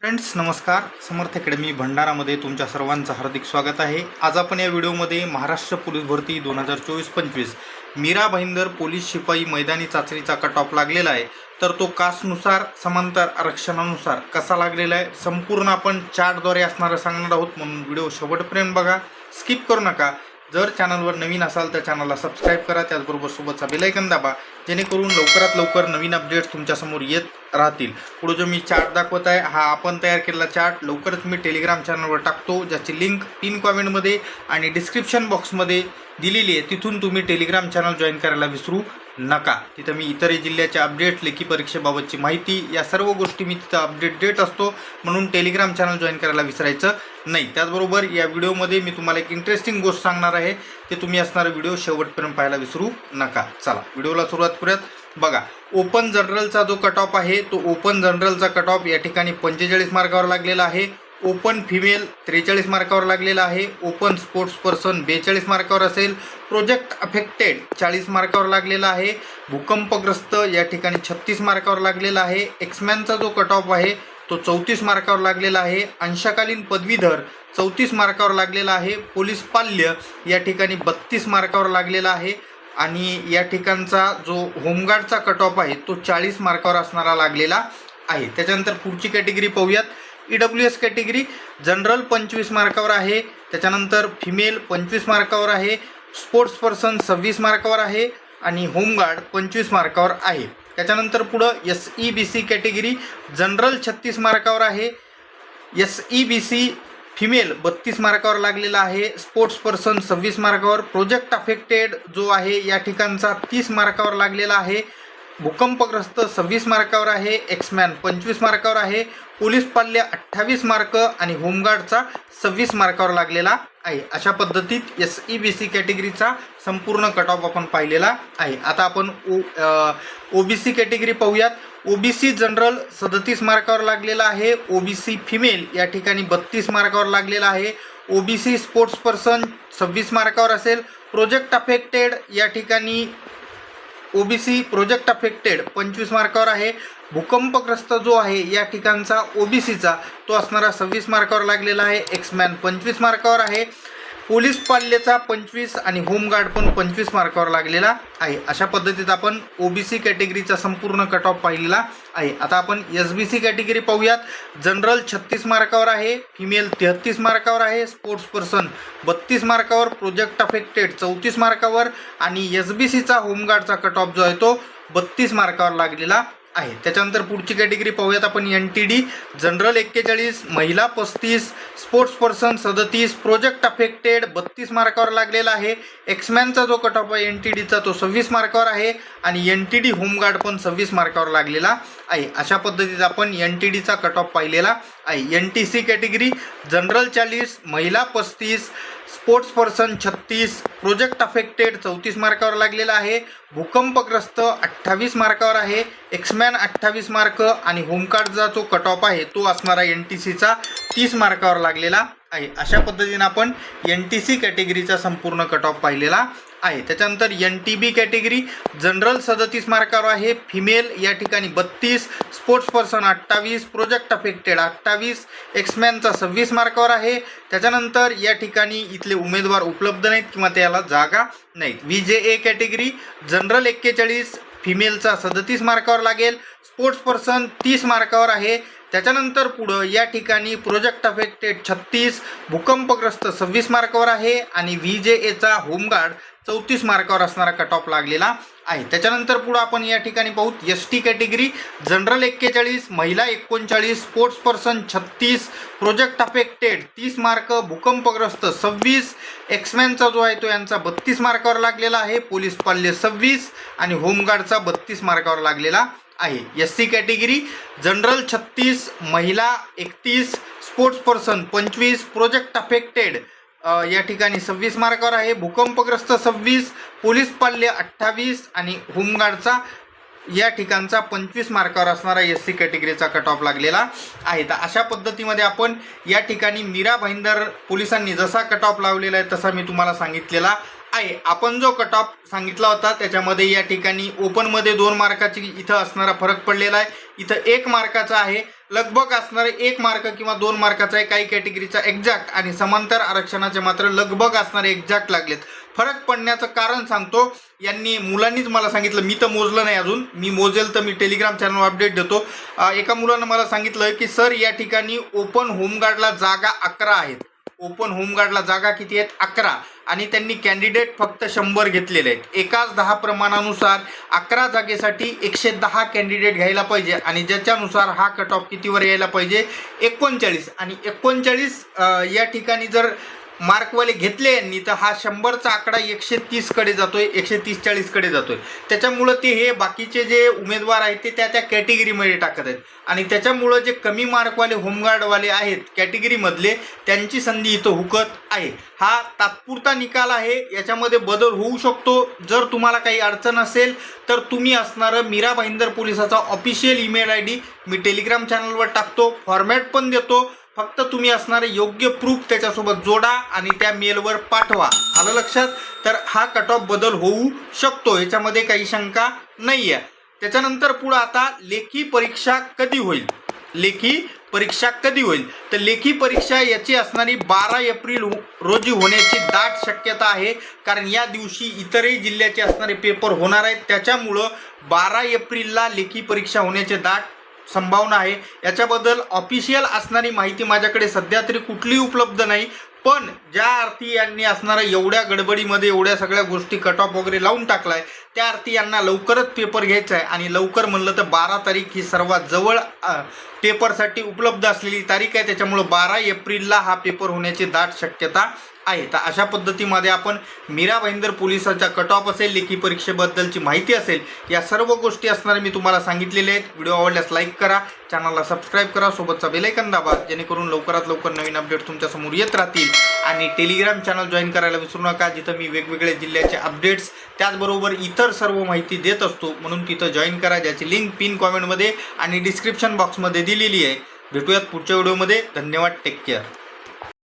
Friends नमस्कार. समर्थ academy भंडारामध्ये तुमच्या सर्वांचं हार्दिक स्वागत आहे. आज आपण या व्हिडिओमध्ये महाराष्ट्र पोलीस भरती 2024-25 मीरा भाईंदर पोलीस शिपाई मैदानी चाचणीचा कट ऑफ लागलेला आहे. तर तो कास्टनुसार समांतर आरक्षणानुसार कसा लागलेला आहे संपूर्ण आपण चार्टद्वारे असणारं सांगणार आहोत, म्हणून व्हिडिओ शेवटपर्यंत बघा, स्किप करू नका. जर चॅनलवर नवीन असाल तर चॅनलला सबस्क्राईब करा, त्याचबरोबर सोबतचा बेल आयकॉन दाबा, जेणेकरून लवकरात लवकर नवीन अपडेट्स तुमच्यासमोर येत राहतील. पुढे जो मी चार्ट दाखवत आहे हा आपण तयार केलेला चार्ट लवकरच मी टेलिग्राम चॅनलवर टाकतो, ज्याची लिंक पिन कॉमेंटमध्ये आणि डिस्क्रिप्शन बॉक्समध्ये दिलेली आहे. तिथून तुम्ही टेलिग्राम चॅनल जॉईन करायला विसरू नका. तिथं मी इतरही जिल्ह्याचे अपडेट, लेखी परीक्षेबाबतची माहिती, या सर्व गोष्टी मी तिथं अपडेट देत असतो, म्हणून टेलिग्राम चॅनल जॉईन करायला विसरायचं नाही. त्याचबरोबर या व्हिडिओमध्ये मी तुम्हाला एक इंटरेस्टिंग गोष्ट सांगणार आहे, ते तुम्ही असणारा व्हिडिओ शेवटपर्यंत पाहायला विसरू नका. चला व्हिडिओला सुरुवात करूयात. बघा, ओपन जनरलचा जो कट ऑफ आहे तो ओपन जनरलचा कट ऑफ या ठिकाणी 45 मार्कावर लागलेला आहे. ओपन फिमेल 43 मार्कावर लागलेला आहे. ओपन स्पोर्ट्स पर्सन 42 मार्कावर असेल. प्रोजेक्ट अफेक्टेड 40 मार्कावर लागलेला आहे. भूकंपग्रस्त या ठिकाणी 36 मार्कावर लागलेला आहे. एक्समॅनचा जो कट ऑफ आहे तो 34 मार्कावर लागलेला आहे. अंशकालीन पदवीधर 34 मार्कावर लागलेला आहे. पोलीस पाल्य या ठिकाणी 32 मार्कावर लागलेला आहे. आणि या ठिकाणचा जो होमगार्डचा कट ऑफ आहे तो 40 मार्कावर असणारा लागलेला आहे. त्याच्यानंतर पुढची कॅटेगरी पाहूयात. EWS कॅटेगरी जनरल 25 मार्कावर आहे. त्याच्यानंतर फिमेल 25 मार्कावर आहे. स्पोर्ट्स पर्सन 26 मार्कावर आहे आणि होमगार्ड 25 मार्कावर आहे. त्याच्यानंतर पुढं SEBC कॅटेगरी जनरल 36 मार्कावर आहे. SEBC फिमेल 32 मार्कावर लागलेला आहे. Sports person 26 मार्कावर. प्रोजेक्ट अफेक्टेड जो आहे या ठिकाणचा 30 मार्कावर लागलेला आहे. भूकंपग्रस्त 26 मार्कावर आहे. एक्समॅन 25 मार्कावर आहे. पोलीस पाल्य 28 मार्क आणि होमगार्डचा 26 मार्कावर लागलेला आहे. अशा पद्धतीत SEBC कॅटेगरीचा संपूर्ण कट ऑफ आपण पाहिलेला आहे. आता आपण OBC कॅटेगरी पाहूयात. OBC जनरल 37 मार्कावर लागलेला आहे. OBC फिमेल या ठिकाणी 32 मार्कावर लागलेला आहे. OBC स्पोर्ट्स पर्सन 26 मार्कावर असेल. प्रोजेक्ट अफेक्टेड या ठिकाणी OBC प्रोजेक्ट अफेक्टेड 25 मार्कावर आहे. भूकंपग्रस्त जो आहे या ठिकाणचा OBCचा तो असणारा 26 मार्कावर लागलेला आहे. एक्समॅन 25 मार्कावर आहे. पोलीस पाल्यचा 25 आणि होमगार्ड पण 25 मार्कावर लागलेला आहे. अशा पद्धतीत आपण OBC कॅटेगरीचा संपूर्ण कट ऑफ पाहिलेला आहे. आता आपण SBC कॅटेगरी पाहूयात. जनरल 36 मार्कावर आहे. फिमेल 33 मार्कावर आहे. Sports person 32 मार्कावर. प्रोजेक्ट अफेक्टेड 34 मार्कावर आणि SBCचा होमगार्डचा कट ऑफ जो आहे तो 32 मार्कावर लागलेला आहे. त्याच्यानंतर पुढची कॅटेगरी पाहूयात आपण. NTD जनरल 41, महिला 35, स्पोर्ट्स पर्सन 37, प्रोजेक्ट अफेक्टेड 32 मार्कावर लागलेला आहे. एक्समॅनचा जो कट ऑफ आहे NTDचा तो 26 मार्कावर आहे आणि NTD होमगार्ड पण 26 मार्कावर लागलेला आहे. अशा पद्धतीत आपण NTDचा कट ऑफ पाहिलेला आहे. NTC कॅटेगरी जनरल 40, महिला 35, स्पोर्ट्स पर्सन 36, प्रोजेक्ट अफेक्टेड 34 मार्कावर लागलेला आहे. भूकंपग्रस्त 28 मार्कावर आहे. एक्समॅन 28 मार्क आणि होमगार्डचा जो कट ऑफ आहे तो असणारा NTCचा 30 मार्कावर लागलेला आहे. अशा पद्धतीने आपण NTC कॅटेगरीचा संपूर्ण कट ऑफ पाहिलेला आहे. त्याच्यानंतर NTB कॅटेगरी जनरल 37 मार्कावर आहे. फिमेल या ठिकाणी 32, स्पोर्ट्स पर्सन 28, प्रोजेक्ट अफेक्टेड 28, एक्समॅनचा 26 मार्कावर आहे. त्याच्यानंतर या ठिकाणी इथले उमेदवार उपलब्ध नाहीत किंवा त्याला जागा नाहीत. VJA कॅटेगरी जनरल 41, फिमेलचा 37 मार्कावर लागेल. स्पोर्ट्स पर्सन 30 मार्कावर आहे. त्याच्यानंतर पुढं या ठिकाणी प्रोजेक्ट अफेक्टेड 36, भूकंपग्रस्त 26 मार्कावर आहे आणि VJAचा होमगार्ड 34 मार्कावर असणारा कट ऑफ लागलेला आहे. त्याच्यानंतर पुढं आपण या ठिकाणी पाहू ST कॅटेगरी जनरल 41, महिला 39, sports person 36, project affected 30 mark, भूकंपग्रस्त 26, एक्समॅनचा जो आहे तो यांचा 32 मार्कावर लागलेला आहे. पोलीस पाल्य 26 आणि होमगार्डचा 32 मार्कावर लागलेला आहे. SC कॅटेगरी जनरल 36, महिला 31, स्पोर्ट्स पर्सन 25, प्रोजेक्ट अफेक्टेड या ठिकाणी 26 मार्कावर आहे. भूकंपग्रस्त 26, पोलीस पाल्य 28 आणि होमगार्डचा या ठिकाणचा 25 मार्कावर असणारा SC कॅटेगरीचा कट ऑफ लागलेला आहे. तर अशा पद्धतीमध्ये आपण या ठिकाणी मीरा भाईंदर पोलिसांनी जसा कट ऑफ लावलेला आहे तसा मी तुम्हाला सांगितलेला आहे. आपण जो कट ऑफ सांगितला होता त्याच्यामध्ये या ठिकाणी ओपनमध्ये 2 मार्काची इथं असणारा फरक पडलेला आहे. इथं 1 मार्काचा आहे. लगभग असणारे 1 मार्क किंवा 2 मार्काचा आहे, काही कॅटेगरीचा एक्झॅक्ट आणि समांतर आरक्षणाचे मात्र लगभग असणारे एक्झॅक्ट लागलेत. फरक पडण्याचं कारण सांगतो. मुलांनीच मला सांगितलं, मी तर मोजलं नाही अजून, मी मोजेल तर मी टेलिग्राम चॅनलवर अपडेट देतो. एका मुलानं मला सांगितलं की सर या ठिकाणी ओपन होमगार्डला जागा 11 आहेत. ओपन होमगार्डला जागा किती आहेत? 11. आणि त्यांनी कॅन्डिडेट फक्त 100 घेतलेले आहेत. एकाच 10 प्रमाणानुसार 11 जागेसाठी 110 कॅन्डिडेट घ्यायला पाहिजे आणि ज्याच्यानुसार हा कट ऑफ कितीवर यायला पाहिजे? 39. आणि 39 या ठिकाणी जर मार्कवाले घेतले यांनी तर हा 100चा आकडा 130कडे जातोय, 130-40कडे जातोय. त्याच्यामुळं ते हे बाकीचे जे उमेदवार आहेत ते त्या कॅटेगरीमध्ये टाकत आहेत आणि त्याच्यामुळं जे कमी मार्कवाले होमगार्डवाले आहेत कॅटेगरीमधले त्यांची संधी इथं हुकत आहे. हा तात्पुरता निकाल आहे, याच्यामध्ये बदल होऊ शकतो. जर तुम्हाला काही अडचण असेल तर तुम्ही असणारं मीरा भाईंदर पोलिसाचा ऑफिशियल ईमेल ID मी टेलिग्राम चॅनलवर टाकतो, फॉर्मॅट पण देतो. फक्त तुम्ही असणारे योग्य प्रूफ त्याच्यासोबत जोडा आणि त्या मेलवर पाठवा. आलं लक्षात? तर हा कट ऑफ बदल होऊ शकतो, याच्यामध्ये काही शंका नाही आहे. त्याच्यानंतर पुढं आता लेखी परीक्षा कधी होईल? लेखी परीक्षा कधी होईल? तर लेखी परीक्षा याची असणारी 12 एप्रिल रोजी होण्याची दाट शक्यता आहे, कारण या दिवशी इतरही जिल्ह्याचे असणारे पेपर होणार आहेत. त्याच्यामुळं 12 एप्रिलला लेखी परीक्षा होण्याचे दाट संभावना आहे. याच्याबद्दल ऑफिशियल असणारी माहिती माझ्याकडे सध्या तरी कुठलीही उपलब्ध नाही, पण ज्या अर्थी यांनी असणाऱ्या एवढ्या गडबडीमध्ये एवढ्या सगळ्या गोष्टी कट ऑफ वगैरे लावून टाकलाय त्या अर्थी यांना लवकरच पेपर घ्यायचा आहे. आणि लवकर म्हणलं तर 12 तारीख ही सर्वात जवळ पेपरसाठी उपलब्ध असलेली तारीख आहे. त्याच्यामुळं 12 एप्रिलला हा पेपर होण्याची दाट शक्यता आहे. तर अशा पद्धतीमध्ये आपण मीरा भाईंदर पोलिसाचा कट ऑफ असेल, लेखी परीक्षेबद्दलची माहिती असेल, या सर्व गोष्टी असणारे मी तुम्हाला सांगितलेल्या आहेत. व्हिडिओ आवडल्यास लाईक करा, चॅनलला सबस्क्राईब करा, सोबतचा बेल आयकॉन दाबा, जेणेकरून लवकरात लवकर नवीन अपडेट तुमच्यासमोर येत राहतील. आणि टेलिग्राम चॅनल जॉईन करायला विसरू नका, जिथं मी वेगवेगळ्या जिल्ह्याचे अपडेट्स त्याचबरोबर इतर सर्व माहिती देत असतो. म्हणून तिथं जॉईन करा, ज्याची लिंक पिन कॉमेंटमध्ये आणि डिस्क्रिप्शन बॉक्समध्ये दिलेली आहे. भेटूयात पुढच्या व्हिडिओमध्ये. धन्यवाद. Take care.